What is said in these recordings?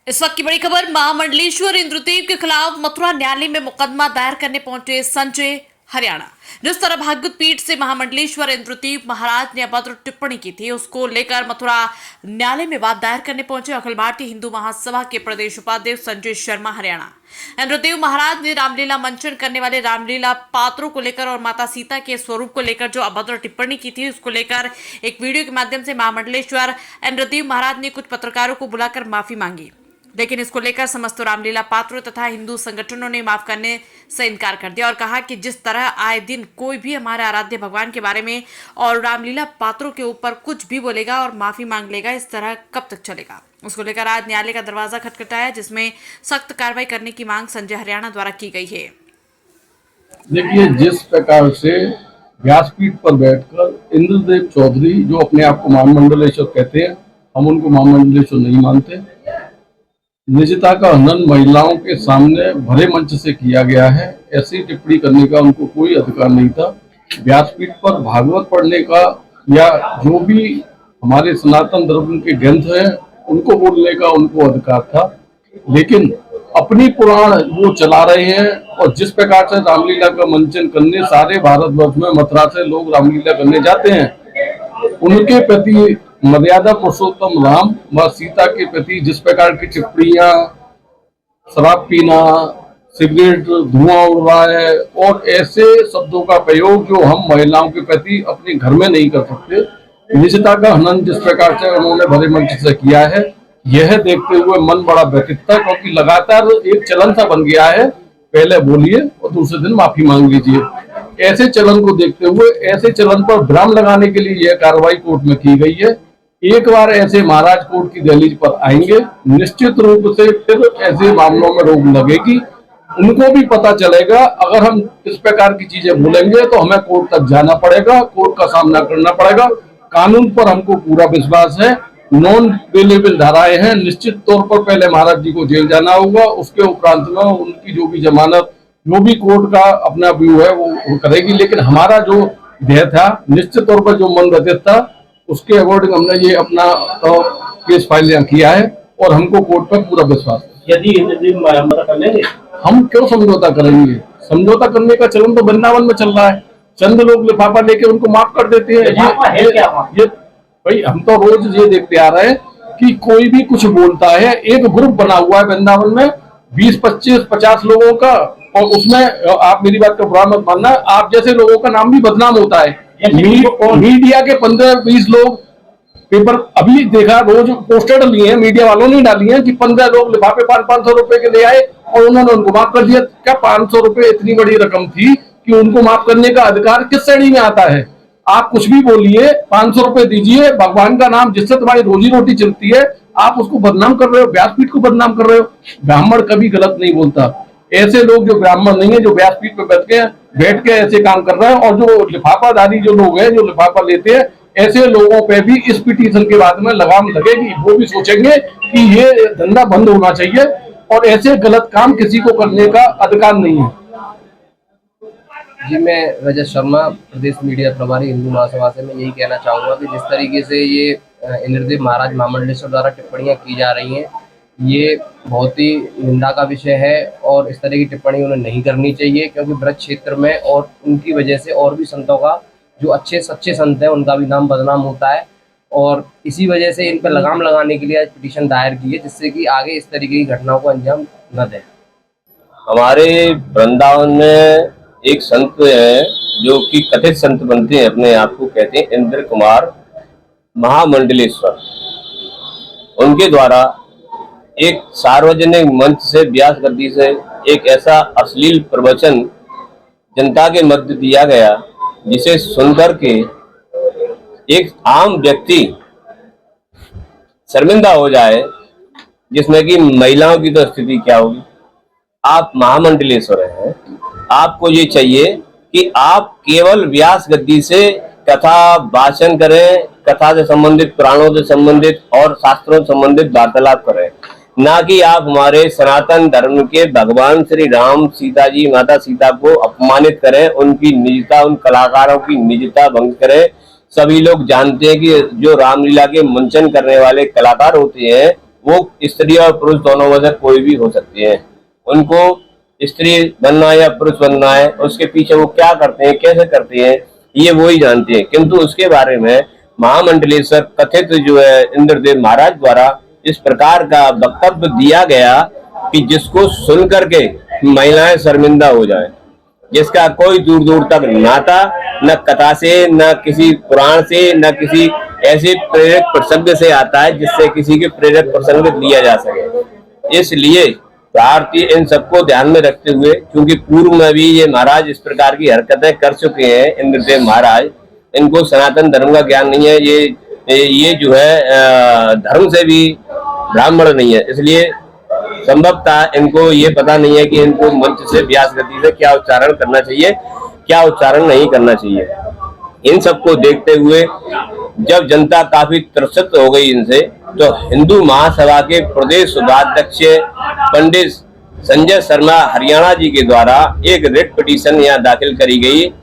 इस वक्त की बड़ी खबर, महामंडलेश्वर इंद्रदेव के खिलाफ मथुरा न्यायालय में मुकदमा दायर करने पहुंचे संजय हरियाणा। जिस तरह भागवत पीठ से महामंडलेश्वर इंद्रदेव महाराज ने अभद्र टिप्पणी की थी, उसको लेकर मथुरा न्यायालय में वाद दायर करने पहुंचे अखिल भारतीय हिंदू महासभा के प्रदेश उपाध्यक्ष संजय शर्मा हरियाणा। इंद्रदेव महाराज ने रामलीला मंचन करने वाले रामलीला पात्रों को लेकर और माता सीता के स्वरूप को लेकर जो अभद्र टिप्पणी की थी, उसको लेकर एक वीडियो के माध्यम से महामंडलेश्वर इंद्रदेव महाराज ने कुछ पत्रकारों को बुलाकर माफी मांगी। लेकिन इसको लेकर समस्त रामलीला पात्रों तथा हिंदू संगठनों ने माफ करने से इनकार कर दिया और कहा कि जिस तरह आए दिन कोई भी हमारे आराध्य भगवान के बारे में और रामलीला पात्रों के ऊपर कुछ भी बोलेगा और माफी मांग लेगा, इस तरह कब तक चलेगा। उसको लेकर आज न्यायालय का दरवाजा खटखटाया, जिसमें सख्त कार्रवाई करने की मांग संजय हरियाणा द्वारा की गई है। देखिए, जिस प्रकार से व्यासपीठ पर बैठकर इंद्रदेव चौधरी, जो अपने आप को महामंडलेश्वर कहते हैं, हम उनको महामंडलेश्वर नहीं मानते, निजता का हनन महिलाओं के सामने भरे मंच से किया गया है, ऐसी टिप्पणी करने का उनको कोई अधिकार नहीं था। व्यासपीठ पर भागवत पढ़ने का या जो भी हमारे सनातन धर्म के ग्रंथ हैं उनको बोलने का उनको अधिकार था, लेकिन अपनी पुराण वो चला रहे हैं। और जिस प्रकार से रामलीला का मंचन करने सारे भारतवर्ष में मथुरा से लोग रामलीला करने जाते हैं, उनके प्रति मर्यादा पुरुषोत्तम राम व सीता के प्रति जिस प्रकार की टिप्पणियां, शराब पीना, सिगरेट धुआं उड़ रहा है और ऐसे शब्दों का प्रयोग जो हम महिलाओं के प्रति अपने घर में नहीं कर सकते, निजता का हनन जिस प्रकार से उन्होंने भरे मंच से किया है, यह देखते हुए मन बड़ा व्यथित था, क्योंकि लगातार एक चलन सा बन गया है, पहले बोलिए और दूसरे दिन माफी मांग लीजिए। ऐसे चलन को देखते हुए ऐसे चलन पर विराम लगाने के लिए यह कार्रवाई कोर्ट में की गई है। एक बार ऐसे महाराज कोर्ट की दहलीज पर आएंगे, निश्चित रूप से फिर ऐसे मामलों में रोक लगेगी। उनको भी पता चलेगा अगर हम इस प्रकार की चीजें बोलेंगे तो हमें कोर्ट तक जाना पड़ेगा, कोर्ट का सामना करना पड़ेगा। कानून पर हमको पूरा विश्वास है, नॉन बेलेबल धाराएं हैं, निश्चित तौर पर पहले महाराज जी को जेल जाना होगा, उसके उपरांत में उनकी जो भी जमानत, जो भी कोर्ट का अपना व्यू है वो करेगी। लेकिन हमारा जो ध्येय था, निश्चित तौर पर जो मन व्यतीत था, उसके अकॉर्डिंग हमने ये अपना केस फाइल यहाँ किया है और हमको कोर्ट पर पूरा विश्वास है। यदि कर लेंगे, हम क्यों समझौता करेंगे? समझौता करने का चलन तो वृंदावन में चल रहा है। चंद लोग लिफाफा लेके उनको माफ कर देते हैं। ये भाई, हम तो रोज ये देखते आ रहे हैं कि कोई भी कुछ बोलता है, एक ग्रुप बना हुआ है वृंदावन में 20, 25, 50 लोगों का, और उसमें आप मेरी बात का बुरा मत मानना, आप जैसे लोगों का नाम भी बदनाम होता है। मीडिया के 15-20 लोग, पेपर अभी देखा, रोज पोस्टर डाली है, मीडिया वालों ने डाली है कि 15 लोग लिफाफे 500 रुपए के ले आए और उन्होंने उनको माफ कर दिया। क्या 500 रुपए इतनी बड़ी रकम थी कि उनको माफ करने का अधिकार किस श्रेणी में आता है? आप कुछ भी बोलिए, 500 रुपए दीजिए, भगवान का नाम जिससे तुम्हारी रोजी रोटी चलती है, आप उसको बदनाम कर रहे हो, व्यासपीठ को बदनाम कर रहे हो। ब्राह्मण कभी गलत नहीं बोलता। ऐसे लोग जो ब्राह्मण नहीं है, जो व्यासपीठ पे बैठ के ऐसे काम कर रहे हैं, और जो लिफाफादारी जो लोग हैं, जो लिफाफा लेते हैं, ऐसे लोगों पे भी इस पिटीशन के बाद में लगाम लगेगी। वो भी सोचेंगे कि ये धंधा बंद होना चाहिए और ऐसे गलत काम किसी को करने का अधिकार नहीं है। जी, मैं रजत शर्मा, प्रदेश मीडिया प्रभारी हिंदू महासभा से। मैं यही कहना चाहूँगा कि जिस तरीके से ये इंद्रदेव महाराज महामंडलेश्वर द्वारा टिप्पणियाँ की जा रही हैं, ये बहुत ही निंदा का विषय है और इस तरह की टिप्पणी उन्हें नहीं करनी चाहिए, क्योंकि ब्रज क्षेत्र में और उनकी वजह से और भी संतों का, जो अच्छे सच्चे संत हैं, उनका भी नाम बदनाम होता है। और इसी वजह से इन पर लगाम लगाने के लिए आज पिटीशन दायर की है, जिससे कि आगे इस तरीके की घटनाओं को अंजाम न दें। हमारे वृंदावन में एक संत है जो कि कथित संत बनते हैं, अपने आप को कहते हैं इंद्र कुमार महामंडलेश्वर। उनके द्वारा एक सार्वजनिक मंच से, व्यास गद्दी से एक ऐसा अश्लील प्रवचन जनता के मध्य दिया गया, जिसे सुनकर के एक आम व्यक्ति शर्मिंदा हो जाए, जिसमें कि महिलाओं की तो स्थिति क्या होगी। आप महामंडलेश्वर हैं, आपको ये चाहिए कि आप केवल व्यास गद्दी से कथा भाषण करें, कथा से संबंधित, पुराणों से संबंधित और शास्त्रों से संबंधित वार्तालाप करें, ना कि आप हमारे सनातन धर्म के भगवान श्री राम, सीता जी, माता सीता को अपमानित करें, उनकी निजता, उन कलाकारों की निजता भंग करें। सभी लोग जानते हैं कि जो रामलीला के मंचन करने वाले कलाकार होते हैं, वो स्त्री और पुरुष दोनों में से कोई भी हो सकती है। उनको स्त्री बनना है या पुरुष बनना है, उसके पीछे वो क्या करते हैं, कैसे करते हैं, ये वो ही जानते हैं। किंतु उसके बारे में महामंडलेश्वर कथित जो है इंद्रदेव महाराज द्वारा इस प्रकार का वक्तव्य दिया गया कि जिसको सुन करके महिलाएं शर्मिंदा हो जाएं, जिसका कोई दूर दूर तक नाता न कथा से, न किसी पुराण से, न किसी ऐसे प्रेरक प्रसंग से आता है जिससे किसी के प्रेरक प्रसंग लिया जा सके। इसलिए भारतीय इन सबको ध्यान में रखते हुए, क्योंकि पूर्व में भी ये महाराज इस प्रकार की हरकतें कर चुके हैं, इंद्रदेव महाराज, इनको सनातन धर्म का ज्ञान नहीं है, ये जो है धर्म से भी ब्राह्मण नहीं है। इसलिए संभवतः इनको ये पता नहीं है कि इनको मंच से व्यास गति से क्या उच्चारण करना चाहिए, क्या उच्चारण नहीं करना चाहिए। इन सबको देखते हुए जब जनता काफी त्रसित हो गई इनसे, तो हिंदू महासभा के प्रदेश उपाध्यक्ष पंडित संजय शर्मा हरियाणा जी के द्वारा एक रिट पिटीशन यहाँ दाखिल करी गई,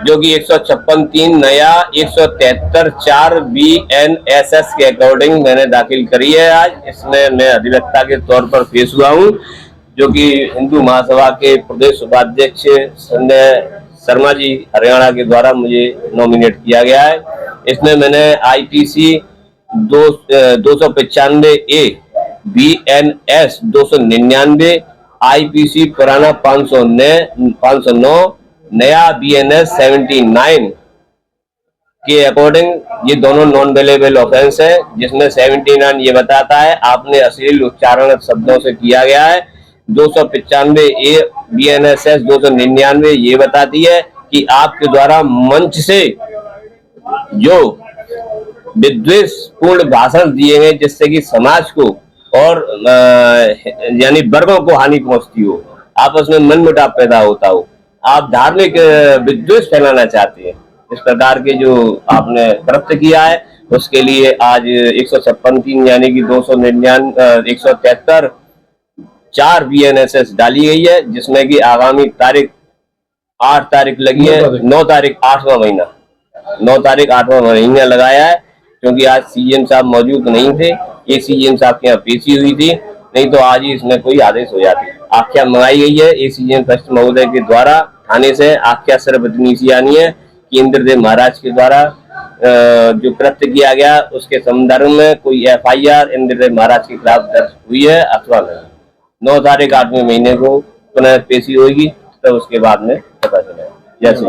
जो कि 156(3) नया 173(4) BNSS के अकॉर्डिंग मैंने दाखिल करी है। आज इसमें मैं अधिवक्ता के तौर पर पेश हुआ हूँ, जो कि हिंदू महासभा के प्रदेश उपाध्यक्ष संजय शर्मा जी हरियाणा के द्वारा मुझे नॉमिनेट किया गया है। इसमें मैंने IPC 295A BNS 299 IPC पुराना 509 नया BNS 79 के अकॉर्डिंग ये दोनों नॉन वेलेबल ऑफेंस है, जिसमें 79 ये बताता है आपने अश्लील उच्चारण शब्दों से किया गया है। 295A BNSS 299 ये बताती है कि आपके द्वारा मंच से जो विद्वेषपूर्ण भाषण दिए गए जिससे कि समाज को और यानी वर्गों को हानि पहुंचती हो, आपस में मनमुटाव पैदा होता हो, आप धार्मिक विद्वेष फैलाना चाहते हैं, इस प्रकार के जो आपने कृत्य किया है, उसके लिए आज 156(3) यानी कि 173(4) BNSS डाली गई है, जिसमें कि आगामी तारीख 8 तारीख लगी है, 9 तारीख 8वां महीना 9 तारीख 8वां महीना लगाया है। क्योंकि आज CM साहब मौजूद नहीं थे, ये CM साहब के यहाँ पेशी हुई थी, नहीं तो आज ही इसमें कोई आदेश हो जाती। आख्या मंगाई गई है ACM फर्स्ट महोदय के द्वारा थाने से। आख्या सिर्फ इतनी सी आनी है कि इंद्रदेव महाराज के द्वारा जो कृत्य किया गया उसके संदर्भ में कोई FIR इंद्रदेव महाराज के खिलाफ दर्ज हुई है अथवा नहीं। 9 तारीख 8वें महीने को पुनः पेशी होगी, तब उसके बाद में पता चलेगा। जैसे